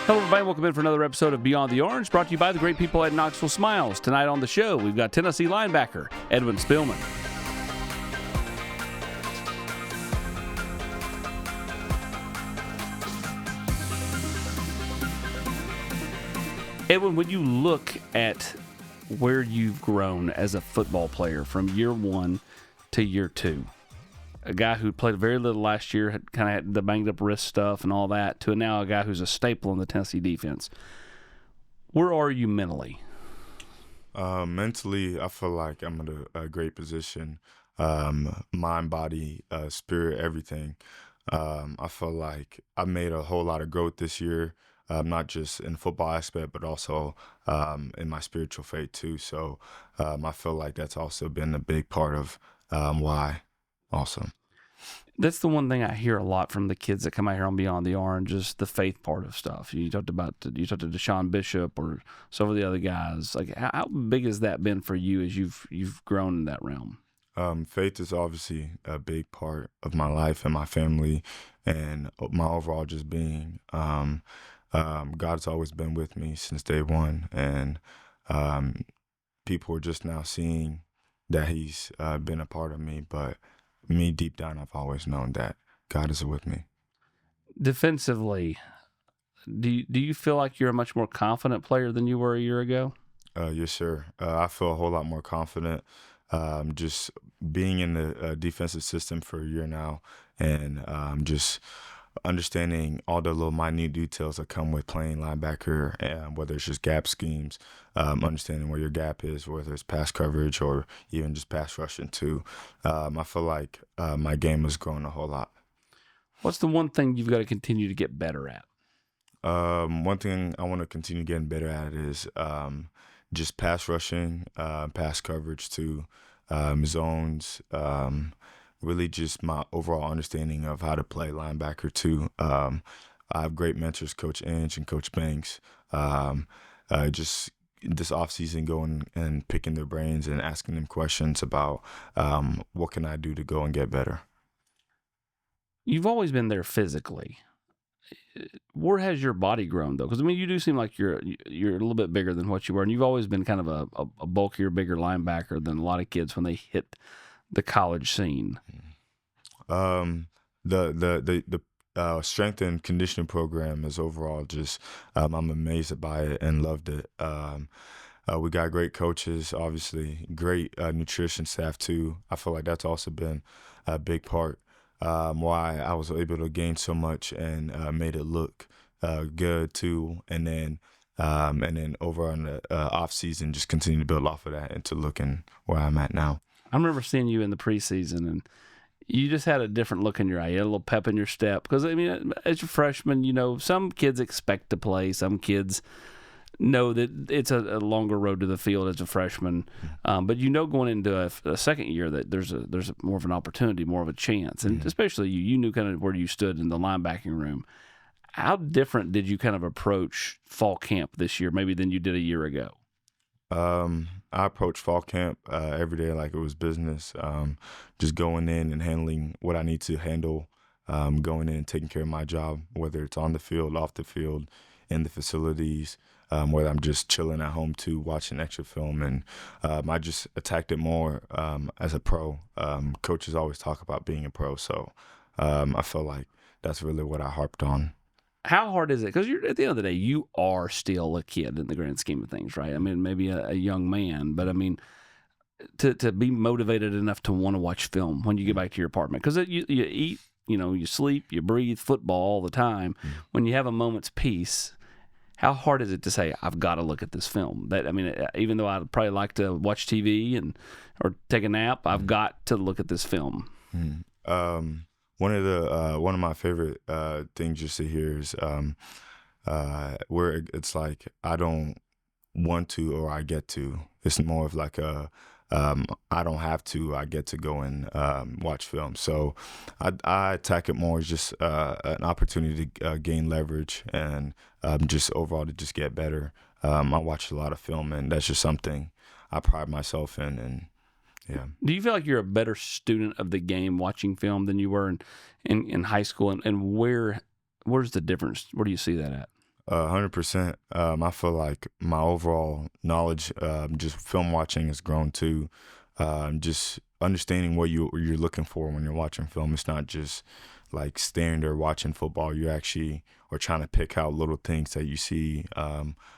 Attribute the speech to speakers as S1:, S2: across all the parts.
S1: Hello, everybody. Welcome in for another episode of Beyond the Orange, brought to you by the great people at Knoxville Smiles. Tonight on the show, we've got Tennessee linebacker Edwin Spillman. Edwin, when you look at where you've grown as a football player from year one to year two, a guy who played very little last year, had kind of had the banged up wrist stuff and all that, to now a guy who's a staple in the Tennessee defense. Where are you mentally?
S2: Mentally, I feel like I'm in a great position. Mind, body, spirit, everything. I feel like I made a whole lot of growth this year, not just in the football aspect, but also in my spiritual faith too. So I feel like that's also been a big part of why. Awesome.
S1: That's the one thing I hear a lot from the kids that come out here on Beyond the Orange is the faith part of stuff. You talked to Deshaun Bishop or some of the other guys. Like, how big has that been for you as you've grown in that realm?
S2: Faith is obviously a big part of my life and my family and my overall just being. God's always been with me since day one, and people are just now seeing that He's been a part of me, but me, deep down, I've always known that God is with me.
S1: Defensively, do you feel like you're a much more confident player than you were a year ago?
S2: Yes, sir. I feel a whole lot more confident just being in the defensive system for a year now, and just understanding all the little minute details that come with playing linebacker, and whether it's just gap schemes, understanding where your gap is, whether it's pass coverage or even just pass rushing too. I feel like my game has grown a whole lot.
S1: What's the one thing you've got to continue to get better at?
S2: One thing I want to continue getting better at is just pass rushing, pass coverage too, zones, really just my overall understanding of how to play linebacker too. I have great mentors, Coach Inge and Coach Banks. Just this offseason going and picking their brains and asking them questions about what can I do to go and get better.
S1: You've always been there physically. Where has your body grown, though? Because, I mean, you do seem like you're a little bit bigger than what you were, and you've always been kind of a bulkier, bigger linebacker than a lot of kids when they hit the college scene.
S2: The strength and conditioning program is overall just I'm amazed by it and loved it. We got great coaches, obviously, great nutrition staff too. I feel like that's also been a big part why I was able to gain so much and made it look good too. And then over on the off season, just continue to build off of that into looking where I'm at now.
S1: I remember seeing you in the preseason, and you just had a different look in your eye. You had a little pep in your step. Because, I mean, as a freshman, you know, some kids expect to play. Some kids know that it's a longer road to the field as a freshman. But you know going into a second year that there's more of an opportunity, more of a chance. And especially you knew kind of where you stood in the linebacking room. How different did you kind of approach fall camp this year maybe than you did a year ago?
S2: I approach fall camp every day like it was business, just going in and handling what I need to handle, going in and taking care of my job, whether it's on the field, off the field, in the facilities, whether I'm just chilling at home too, watching extra film. And I just attacked it more as a pro. Coaches always talk about being a pro, so I feel like that's really what I harped on.
S1: How hard is it? Because at the end of the day, you are still a kid in the grand scheme of things, right? I mean, maybe a young man, but I mean, to be motivated enough to want to watch film when you get back to your apartment. Because you eat, you know, you sleep, you breathe football all the time. When you have a moment's peace, how hard is it to say, I've got to look at this film? That, I mean, even though I'd probably like to watch TV or take a nap, I've got to look at this film.
S2: One of my favorite things just to hear is where it's like I don't want to or I get to. It's more of like I don't have to. I get to go and watch film. So I attack it more as just an opportunity to gain leverage and just overall to just get better. I watch a lot of film, and that's just something I pride myself in. And yeah.
S1: Do you feel like you're a better student of the game watching film than you were in high school? And where's the difference? Where do you see that at?
S2: 100%. I feel like my overall knowledge, just film watching, has grown too. Just understanding what you're looking for when you're watching film. It's not just like standing there watching football. You actually are trying to pick out little things that you see,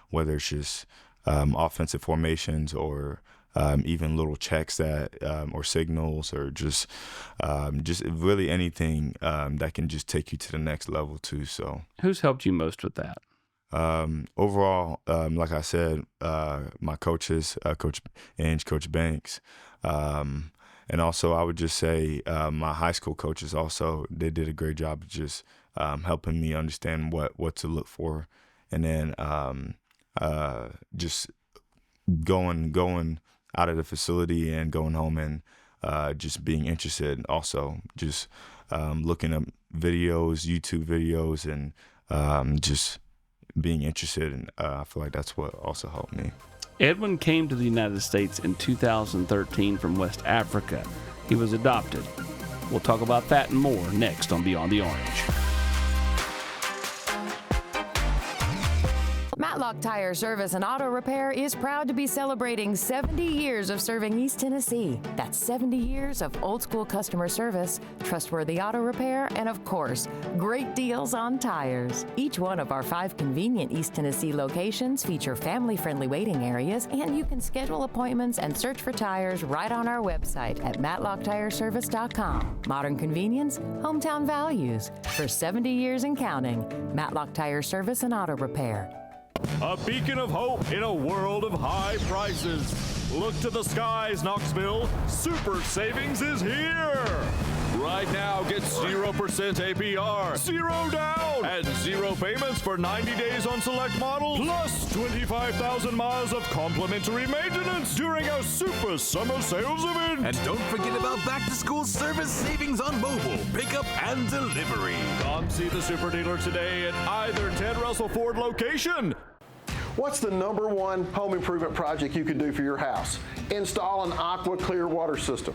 S2: whether it's just offensive formations or even little checks that or signals, or just really anything that can just take you to the next level too. So
S1: who's helped you most with that?
S2: Overall, like I said, my coaches, Coach Inge, Coach Banks, and also I would just say my high school coaches also, they did a great job of just helping me understand what to look for, and then just going out of the facility and going home and just being interested. Also, just looking up videos, YouTube videos, and just being interested. And I feel like that's what also helped me.
S1: Edwin came to the United States in 2013 from West Africa. He was adopted. We'll talk about that and more next on Beyond the Orange.
S3: Matlock Tire Service and Auto Repair is proud to be celebrating 70 years of serving East Tennessee. That's 70 years of old-school customer service, trustworthy auto repair, and of course, great deals on tires. Each one of our 5 convenient East Tennessee locations feature family-friendly waiting areas, and you can schedule appointments and search for tires right on our website at matlocktireservice.com. Modern convenience, hometown values. For 70 years and counting, Matlock Tire Service and Auto Repair.
S4: A beacon of hope in a world of high prices. Look to the skies, Knoxville. Super savings is here. Right now, get 0% APR, 0 down, and 0 payments for 90 days on select models, plus 25,000 miles of complimentary maintenance during our Super Summer Sales event.
S5: And don't forget about back-to-school service savings on mobile, pickup, and delivery.
S4: Come see the super dealer today at either Ted Russell Ford location.
S6: What's the #1 home improvement project you could do for your house? Install an Aqua Clear water system.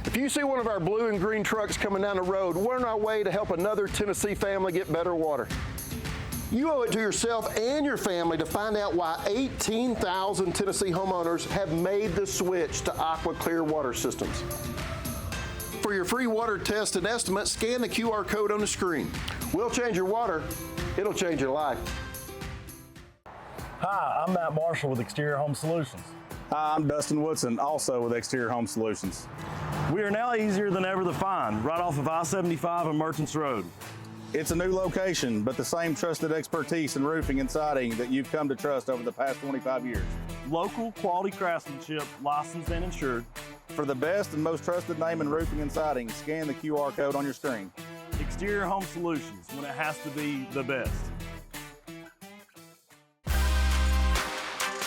S6: If you see one of our blue and green trucks coming down the road, we're on our way to help another Tennessee family get better water. You owe it to yourself and your family to find out why 18,000 Tennessee homeowners have made the switch to Aqua Clear water systems. For your free water test and estimate, scan the QR code on the screen. We'll change your water. It'll change your life.
S7: Hi, I'm Matt Marshall with Exterior Home Solutions.
S8: Hi, I'm Dustin Woodson, also with Exterior Home Solutions.
S7: We are now easier than ever to find, right off of I-75 and Merchants Road.
S8: It's a new location, but the same trusted expertise in roofing and siding that you've come to trust over the past 25 years.
S7: Local quality craftsmanship, licensed and insured.
S8: For the best and most trusted name in roofing and siding, scan the QR code on your screen.
S7: Exterior Home Solutions, when it has to be the best.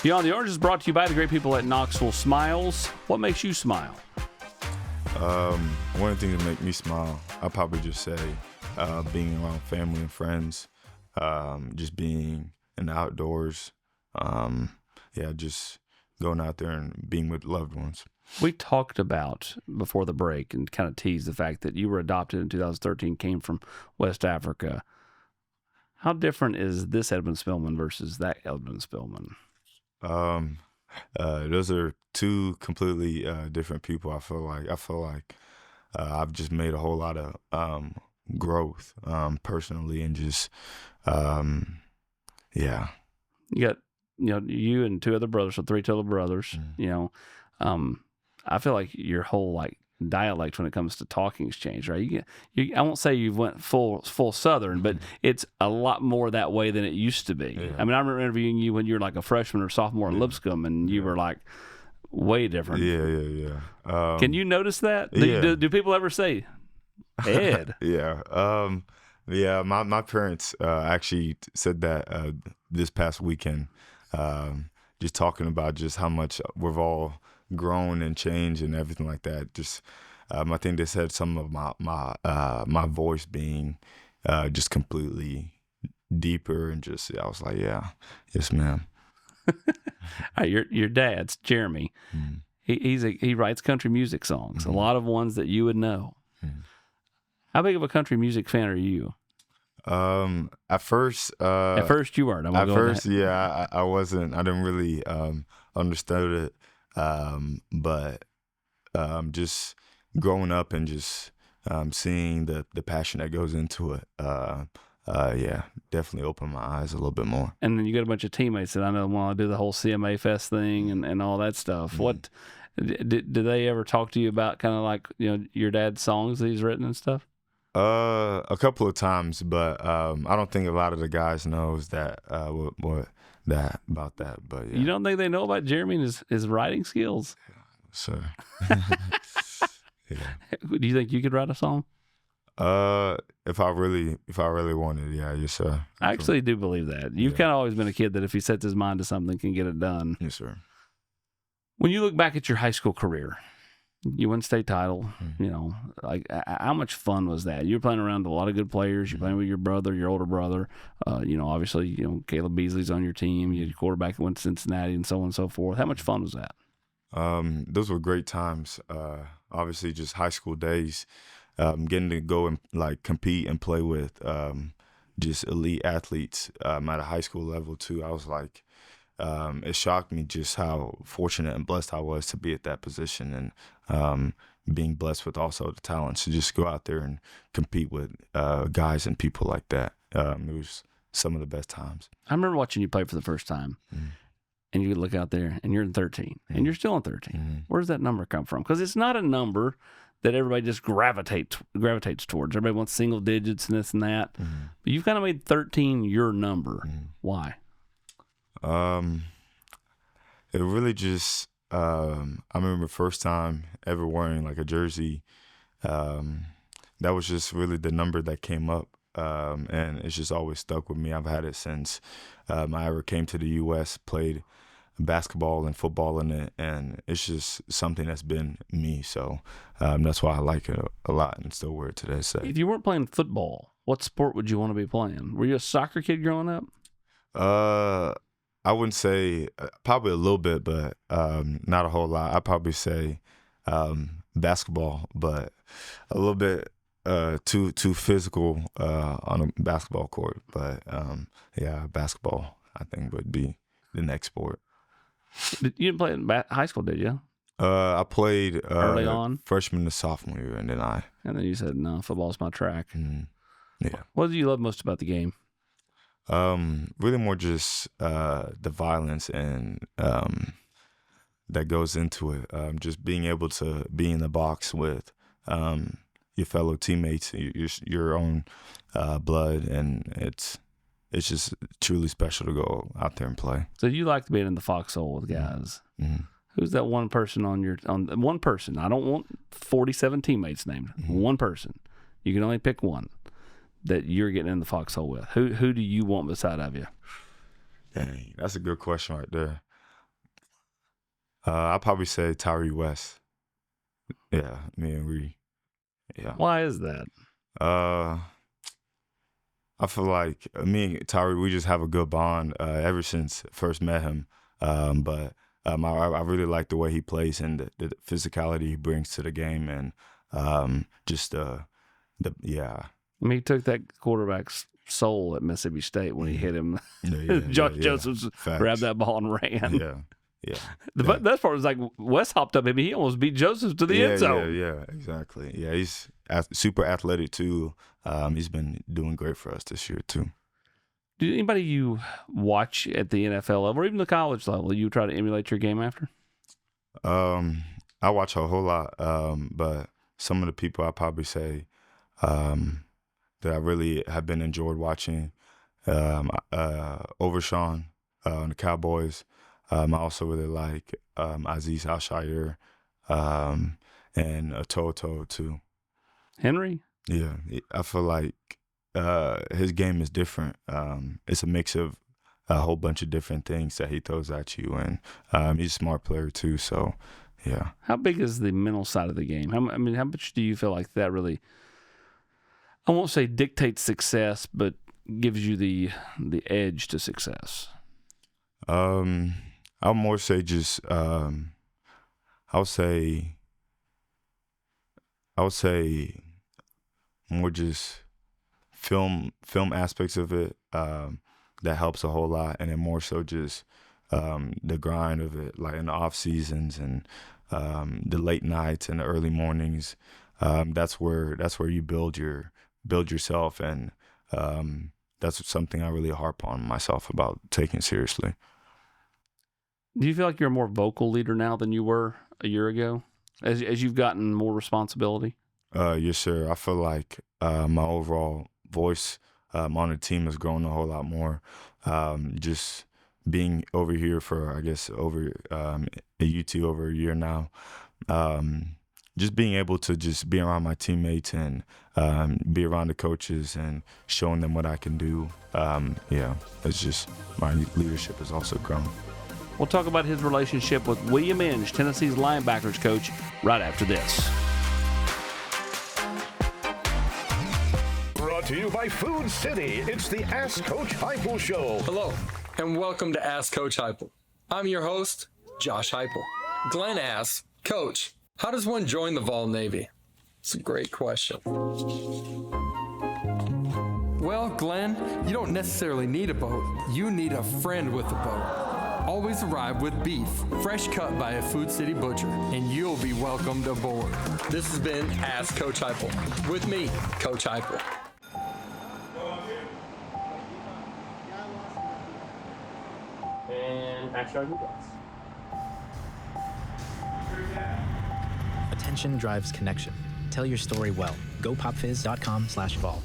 S1: Beyond the Orange is brought to you by the great people at Knoxville Smiles. What makes you smile?
S2: One of the things that make me smile, I'll probably just say being around family and friends, just being in the outdoors, just going out there and being with loved ones.
S1: We talked about before the break and kind of teased the fact that you were adopted in 2013, came from West Africa. How different is this Edwin Spillman versus that Edwin Spillman?
S2: Those are two completely different people. I feel like I've just made a whole lot of growth personally, and just
S1: You got you and 2 other brothers, so 3 total brothers.
S2: Mm-hmm.
S1: I feel like your whole dialect when it comes to talking has changed, right? I won't say you've went full Southern, but it's a lot more that way than it used to be.
S2: Yeah.
S1: I mean, I remember interviewing you when you were like a freshman or sophomore in Lipscomb, and you were like way different.
S2: Yeah.
S1: Can you notice that? Do people ever say, Ed?
S2: Yeah. My parents actually said that this past weekend, just talking about just how much we've all grown and changed and everything like that. Just I think they said some of my voice being just completely deeper, and just I was like, yes, ma'am.
S1: Your dad's Jeremy.
S2: Mm.
S1: He writes country music songs, a lot of ones that you would know.
S2: Mm.
S1: How big of a country music fan are you?
S2: At first,
S1: At first you weren't. I'm gonna
S2: at
S1: go with
S2: first,
S1: that.
S2: yeah, I wasn't. I didn't really understood it. But just growing up and just seeing the passion that goes into it, yeah, definitely opened my eyes a little bit more.
S1: And then you got a bunch of teammates that I know want to do the whole CMA Fest thing and all that stuff. What did they ever talk to you about? Kind of like your dad's songs that he's written and stuff.
S2: A couple of times, but I don't think a lot of the guys knows that what that about that. But yeah,
S1: You don't think they know about Jeremy and his writing skills?
S2: so yeah.
S1: Do you think you could write a song?
S2: If I really wanted, yeah, yes, sir.
S1: I actually do believe that. You've kind of always been a kid that if he sets his mind to something, can get it done.
S2: Yes, sir.
S1: When you look back at your high school career, you won state title. Like how much fun was that? You were playing around a lot of good players. You're playing with your brother, your older brother. Obviously, Caleb Beasley's on your team. You had your quarterback that went to Cincinnati, and so on and so forth. How much fun was that?
S2: Those were great times. Obviously, just high school days. Getting to go and like compete and play with just elite athletes at a high school level too. I was like, it shocked me just how fortunate and blessed I was to be at that position, and being blessed with also the talents to just go out there and compete with guys and people like that. It was some of the best times.
S1: I remember watching you play for the first time. And you look out there, and you're in 13, and you're still in 13. Where does that number come from? Because it's not a number that everybody just gravitates towards. Everybody wants single digits and this and that. But you've kind of made 13 your number. Why?
S2: It really just, I remember the first time ever wearing like a jersey. That was just really the number that came up. And it's just always stuck with me. I've had it since I ever came to the U.S., played basketball and football in it, and it's just something that's been me. So that's why I like it a lot and still wear it to this day.
S1: If you weren't playing football, what sport would you want to be playing? Were you a soccer kid growing up?
S2: I wouldn't say probably a little bit, but not a whole lot. I'd probably say basketball, but a little bit too physical on a basketball court. But yeah, basketball I think would be the next sport.
S1: You didn't play in high school, did you?
S2: I played
S1: Early on?
S2: freshman to sophomore year, and then
S1: you said, no, football's my track.
S2: Yeah.
S1: What do you love most about the game?
S2: Really more just the violence and that goes into it. Just being able to be in the box with your fellow teammates, your own blood, and it's just truly special to go out there and play.
S1: So you like being in the foxhole with guys. Who's that one person on one person? I don't want 47 teammates named. One person. You can only pick one that you're getting in the foxhole with. Who do you want beside of you?
S2: Dang, that's a good question right there. I'd probably say Tyree West. Yeah, me and Ree. Yeah.
S1: Why is that?
S2: I feel like me and Tyree, we just have a good bond ever since first met him. But I really like the way he plays and the physicality he brings to the game, and just yeah.
S1: I mean, he took that quarterback's soul at Mississippi State when he hit him. Josh Josephs grabbed that ball and ran.
S2: Yeah.
S1: The best part was like Wes hopped up him. He almost beat Joseph to the end zone.
S2: Yeah, exactly. Yeah, he's super athletic too. He's been doing great for us this year too.
S1: Do anybody you watch at the NFL level or even the college level, you try to emulate your game after?
S2: I watch a whole lot, but some of the people I probably say that I really have been enjoyed watching, Overshawn on the Cowboys. I also really like Aziz Al-Shaair and Toto too.
S1: Henry?
S2: Yeah, I feel like his game is different. It's a mix of a whole bunch of different things that he throws at you, and he's a smart player too. So, yeah.
S1: How big is the mental side of the game? How much do you feel like that really, I won't say dictates success, but gives you the edge to success?
S2: I'll more say just I would say more just film aspects of it, that helps a whole lot, and then more so just the grind of it, like in the off seasons and the late nights and the early mornings. That's where you build yourself, and that's something I really harp on myself about taking seriously.
S1: Do you feel like you're a more vocal leader now than you were a year ago, as you've gotten more responsibility?
S2: Yes, sir. I feel like my overall voice on the team has grown a whole lot more. Just being over here for, I guess, over at UT over a year now. Just being able to just be around my teammates and be around the coaches and showing them what I can do. It's just my leadership has also grown.
S1: We'll talk about his relationship with William Inge, Tennessee's linebackers coach, right after this.
S9: Brought to you by Food City, it's the Ask Coach Heupel Show.
S10: Hello, and welcome to Ask Coach Heupel. I'm your host, Josh Heupel. Glenn asks, Coach, how does one join the Vol Navy? It's a great question. Well, Glenn, you don't necessarily need a boat. You need a friend with a boat. Always arrive with beef, fresh cut by a Food City butcher, and you'll be welcomed aboard. This has been Ask Coach Heupel. With me, Coach Heupel.
S1: And action on
S11: Attention drives connection. Tell your story well. GoPopFizz.com/vol.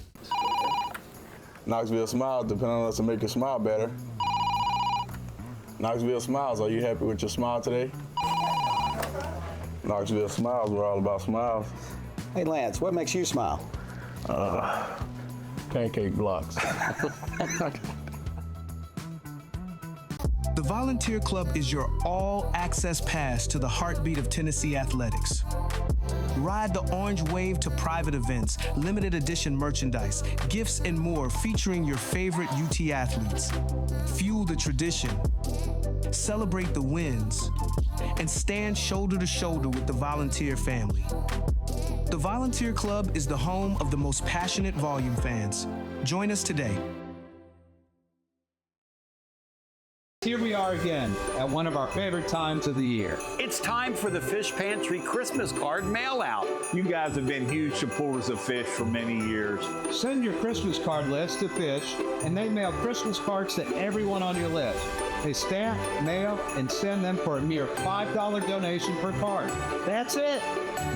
S8: Knoxville Smiles depend on us to make you smile better. Knoxville Smiles, are you happy with your smile today? Knoxville Smiles, we're all about smiles.
S12: Hey Lance, what makes you smile?
S8: Pancake blocks.
S13: The Volunteer Club is your all-access pass to the heartbeat of Tennessee athletics. Ride the orange wave to private events, limited edition merchandise, gifts, and more featuring your favorite UT athletes. Fuel the tradition, celebrate the wins, and stand shoulder to shoulder with the Volunteer family. The Volunteer Club is the home of the most passionate volume fans. Join us today.
S14: Here we are again at one of our favorite times of the year.
S12: It's time for the Fish Pantry Christmas card mail out.
S15: You guys have been huge supporters of Fish for many years.
S14: Send your Christmas card list to Fish, and they mail Christmas cards to everyone on your list. They stamp, mail, and send them for a mere $5 donation per card. That's it.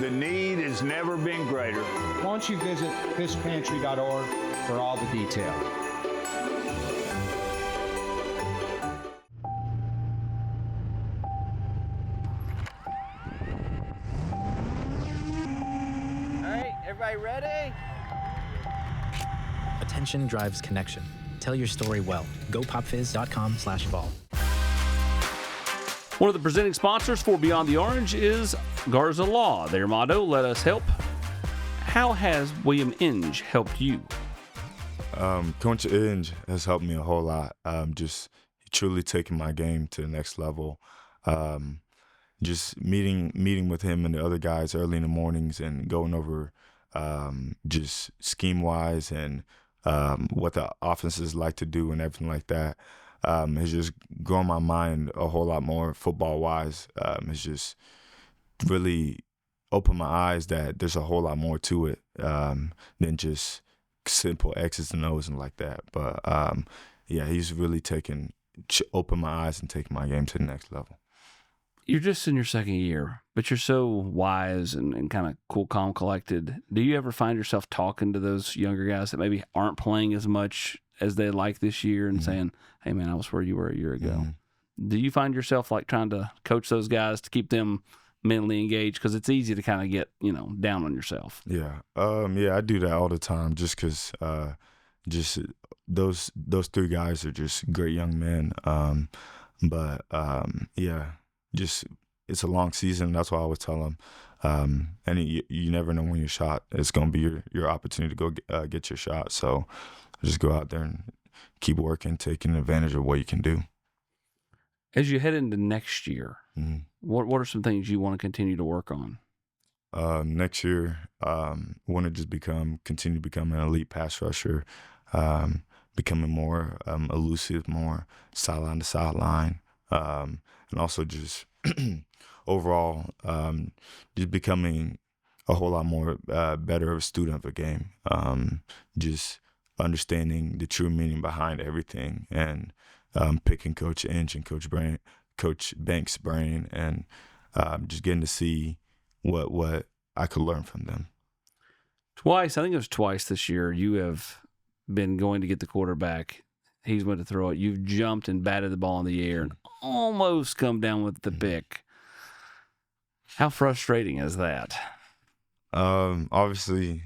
S15: The need has never been greater.
S14: Why don't you visit fishpantry.org for all the details.
S16: Everybody ready?
S11: Attention drives connection. Tell your story well. GoPopFizz.com/vol.
S1: One of the presenting sponsors for Beyond the Orange is Garza Law. Their motto, let us help. How has William Inge helped you?
S2: Coach Inge has helped me a whole lot. Just truly taking my game to the next level. Just meeting with him and the other guys early in the mornings and going over just scheme-wise and what the offenses like to do and everything like that. Has just grown my mind a whole lot more football-wise. It's just really opened my eyes that there's a whole lot more to it than just simple X's and O's and like that. But, he's really opened my eyes and taken my game to the next level.
S1: You're just in your second year, but you're so wise and kind of cool, calm, collected. Do you ever find yourself talking to those younger guys that maybe aren't playing as much as they like this year and saying, hey, man, I was where you were a year ago? Do you find yourself like trying to coach those guys to keep them mentally engaged? Because it's easy to kind of get, down on yourself.
S2: Yeah. I do that all the time just because just those three guys are just great young men. Just it's a long season. That's why I always tell them. And you never know when your shot is going to be your opportunity to go get your shot. So just go out there and keep working, taking advantage of what you can do.
S1: As you head into next year, what are some things you want to continue to work on?
S2: Next year, want to just continue to become an elite pass rusher, becoming more elusive, more sideline to sideline, and also just overall just becoming a whole lot more better of a student of a game. Just understanding the true meaning behind everything, and picking Coach Inge and Coach Banks' brain, and just getting to see what I could learn from them.
S1: Twice, I think it was twice this year, you have been going to get the quarterback. He's going to throw it. You've jumped and batted the ball in the air and almost come down with the pick. How frustrating is that?
S2: Obviously,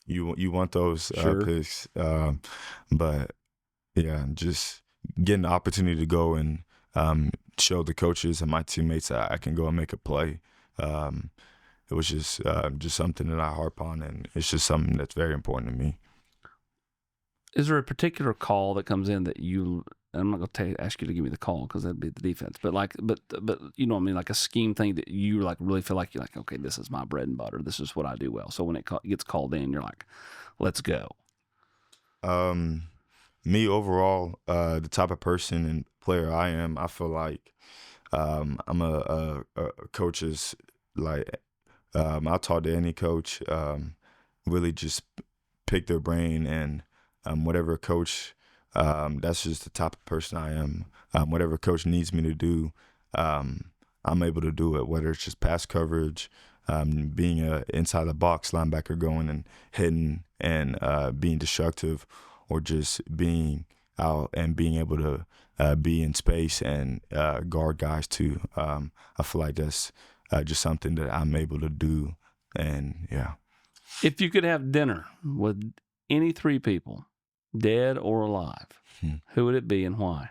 S2: you want those picks, but yeah, just getting the opportunity to go and show the coaches and my teammates that I can go and make a play. It was just something that I harp on, and it's just something that's very important to me.
S1: Is there a particular call that comes in that you? I'm not going to ask you to give me the call because that'd be the defense. But you know what I mean, like a scheme thing that you like really feel like you're like, okay, this is my bread and butter. This is what I do well. So when it gets called in, you're like, let's go.
S2: Me overall, the type of person and player I am, I feel like I'm a coach's like. I'll talk to any coach. Really just pick their brain, and whatever coach. That's just the type of person I am. Whatever coach needs me to do, I'm able to do it, whether it's just pass coverage, being an inside the box linebacker going and hitting and being destructive, or just being out and being able to be in space and guard guys too. I feel like that's just something that I'm able to do, and yeah.
S1: If you could have dinner with any three people, dead or alive, who would it be and why?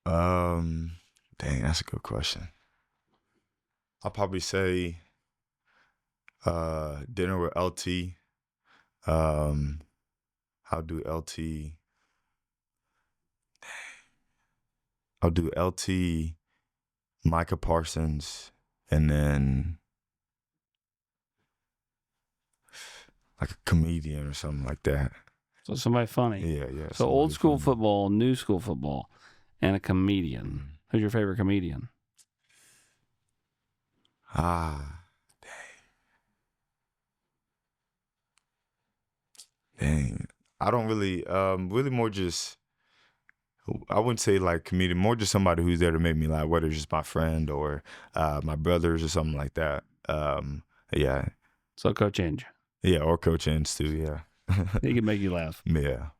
S2: Dang, that's a good question. I'll probably say dinner with LT. I'll do LT. I'll do LT, Micah Parsons, and then like a comedian or something like that.
S1: So somebody funny.
S2: Yeah.
S1: So old school football, new school football, and a comedian. Who's your favorite comedian?
S2: Dang. I don't really, really more just, I wouldn't say like comedian, more just somebody who's there to make me laugh, whether it's just my friend or my brothers or something like that. Yeah.
S1: So Coach Inge.
S2: Yeah, or Coach Inge too, yeah.
S1: He can make you laugh.
S2: Yeah.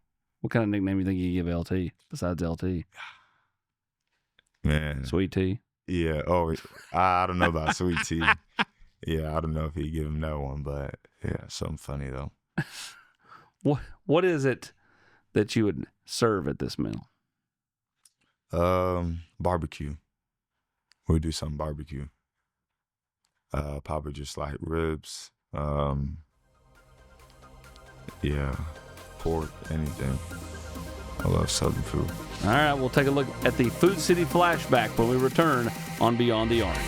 S1: What kind of nickname you think you give LT besides LT?
S2: Man.
S1: Sweet Tea?
S2: Yeah. Oh, I don't know about Sweet Tea. Yeah, I don't know if he'd give him that one, but yeah, something funny though.
S1: What is it that you would serve at this meal?
S2: Barbecue. We'll do some barbecue. Probably just like ribs. Yeah, pork, anything. I love Southern food.
S1: All right, we'll take a look at the Food City Flashback when we return on Beyond the Orange.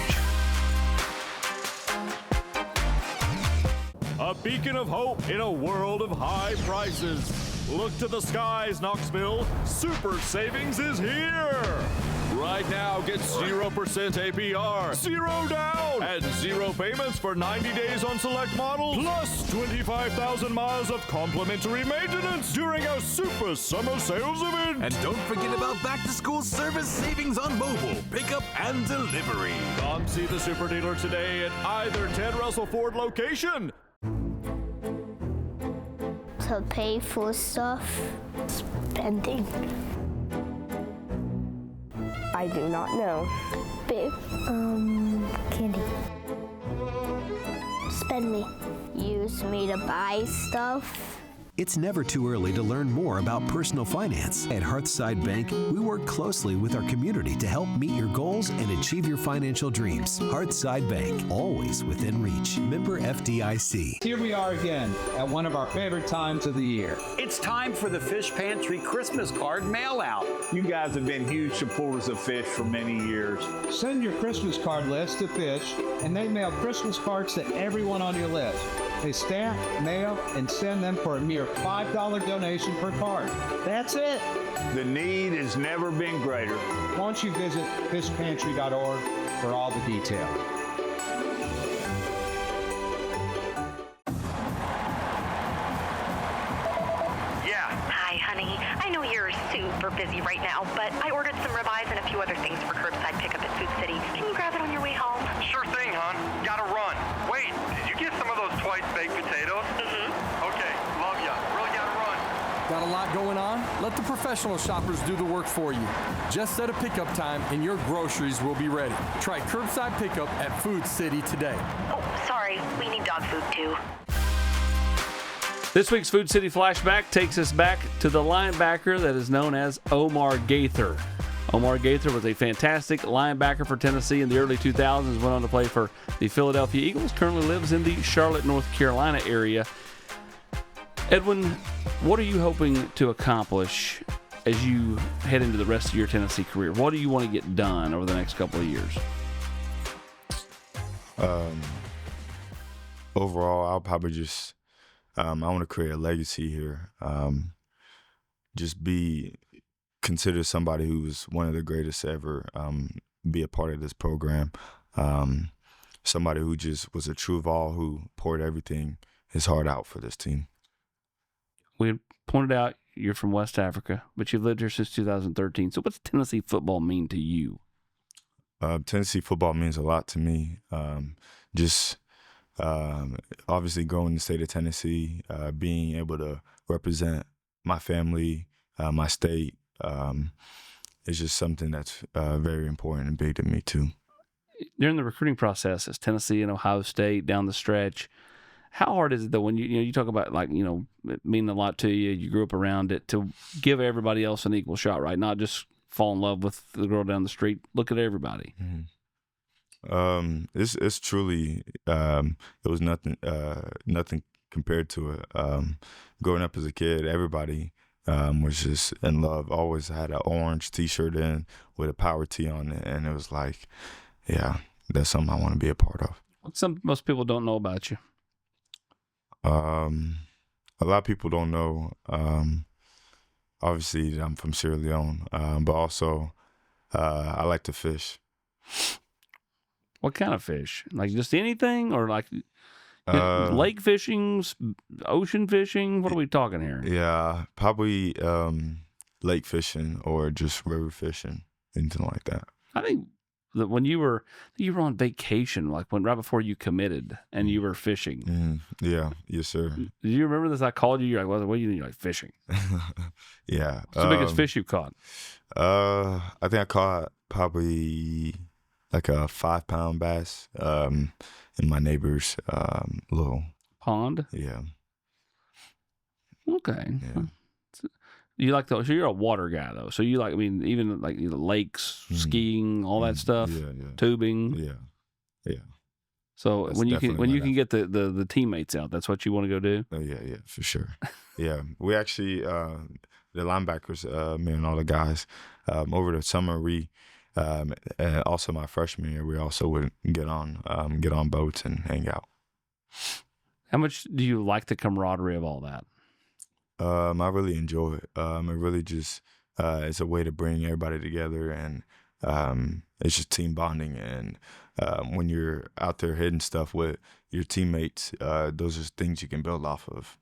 S4: A beacon of hope in a world of high prices. Look to the skies, Knoxville. Super savings is here. Right now, get 0% APR, 0 down, and 0 payments for 90 days on select models, plus 25,000 miles of complimentary maintenance during our Super Summer Sales event.
S5: And don't forget about back-to-school service savings on mobile, pickup, and delivery.
S4: Come see the super dealer today at either Ted Russell Ford location.
S17: To pay for stuff, spending.
S18: I do not know.
S17: Babe, candy. Spend me. Use me to buy stuff.
S19: It's never too early to learn more about personal finance. At Hearthside Bank, we work closely with our community to help meet your goals and achieve your financial dreams. Hearthside Bank, always within reach. Member FDIC.
S14: Here we are again at one of our favorite times of the year.
S12: It's time for the Fish Pantry Christmas card mail out.
S15: You guys have been huge supporters of Fish for many years.
S14: Send your Christmas card list to Fish, and they mail Christmas cards to everyone on your list. They stamp, mail, and send them for a mere $5 donation per card. That's it.
S15: The need has never been greater.
S14: Why don't you visit fishpantry.org for all the details.
S20: Hi, honey. I know you're super busy right now, but I ordered some ribeyes and a few other things for curbside pickup at Food City. Can you grab it on your way home?
S21: Sure thing, hon. Gotta run. Wait, did you get some of those twice baked potatoes? Okay, love ya. Really gotta run.
S10: Got a lot going on? Let the professional shoppers do the work for you. Just set a pickup time and your groceries will be ready. Try curbside pickup at Food City today.
S20: Oh, sorry. We need dog food, too.
S1: This week's Food City Flashback takes us back to the linebacker that is known as Omar Gaither. Omar Gaither was a fantastic linebacker for Tennessee in the early 2000s, went on to play for the Philadelphia Eagles, currently lives in the Charlotte, North Carolina area. Edwin, what are you hoping to accomplish as you head into the rest of your Tennessee career? What do you want to get done over the next couple of years?
S2: Overall, I'll probably just I want to create a legacy here. Just be considered somebody who was one of the greatest ever. Be a part of this program. Somebody who just was a true Vol who poured everything, his heart out for this team.
S1: We pointed out you're from West Africa, but you've lived here since 2013. So what's Tennessee football mean to you?
S2: Tennessee football means a lot to me. Obviously growing in the state of Tennessee, being able to represent my family, my state, is just something that's very important and big to me too.
S1: During the recruiting process, as Tennessee and Ohio State down the stretch, how hard is it though when you talk about it meaning a lot to you, you grew up around it, to give everybody else an equal shot, right? Not just fall in love with the girl down the street. Look at everybody.
S2: Mm-hmm. It's truly it was nothing compared to it. Growing up as a kid, everybody was just in love. Always had an orange T-shirt in with a Power T on it, and it was like, yeah, that's something I want to be a part of.
S1: Most people don't know about you.
S2: A lot of people don't know. Obviously, that I'm from Sierra Leone, but also I like to fish.
S1: What kind of fish? Like just anything, or like lake fishing, ocean fishing? What are we talking here?
S2: Yeah, probably lake fishing or just river fishing, anything like that.
S1: I think that when you were on vacation, like right before you committed, and you were fishing.
S2: Mm-hmm. Yeah, yes, sir.
S1: Do you remember this? I called you. You're like, what do you think? You're like, fishing.
S2: Yeah.
S1: What's the biggest fish you caught?
S2: I think I caught probably like a 5-pound bass in my neighbor's little
S1: pond.
S2: Yeah.
S1: Okay.
S2: Yeah.
S1: You like those? So you're a water guy though. So you like, even like lakes, skiing, all that stuff.
S2: Yeah.
S1: Tubing.
S2: Yeah.
S1: So
S2: That's
S1: when you can get the teammates out, that's what you want to go do.
S2: Oh yeah, for sure. Yeah, we actually the linebackers, me and all the guys, over the summer we. And also my freshman year, we also would get on boats and hang out.
S1: How much do you like the camaraderie of all that?
S2: I really enjoy it. It really just it's a way to bring everybody together, and it's just team bonding. And when you're out there hitting stuff with your teammates, those are things you can build off of.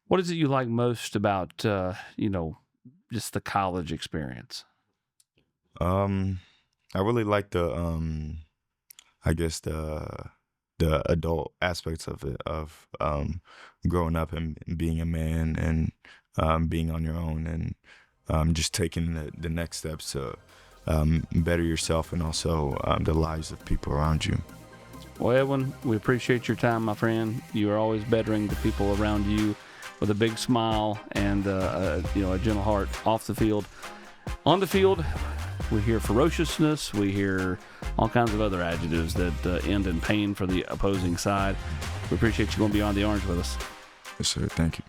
S1: What is it you like most about just the college experience?
S2: I really like the adult aspects of it, of growing up and being a man and being on your own, and just taking the next steps to better yourself and also the lives of people around you.
S1: Well, Edwin, we appreciate your time, my friend. You are always bettering the people around you. with a big smile and a gentle heart off the field. On the field, we hear ferociousness. We hear all kinds of other adjectives that end in pain for the opposing side. We appreciate you going beyond the orange with us.
S2: Yes, sir. Thank you.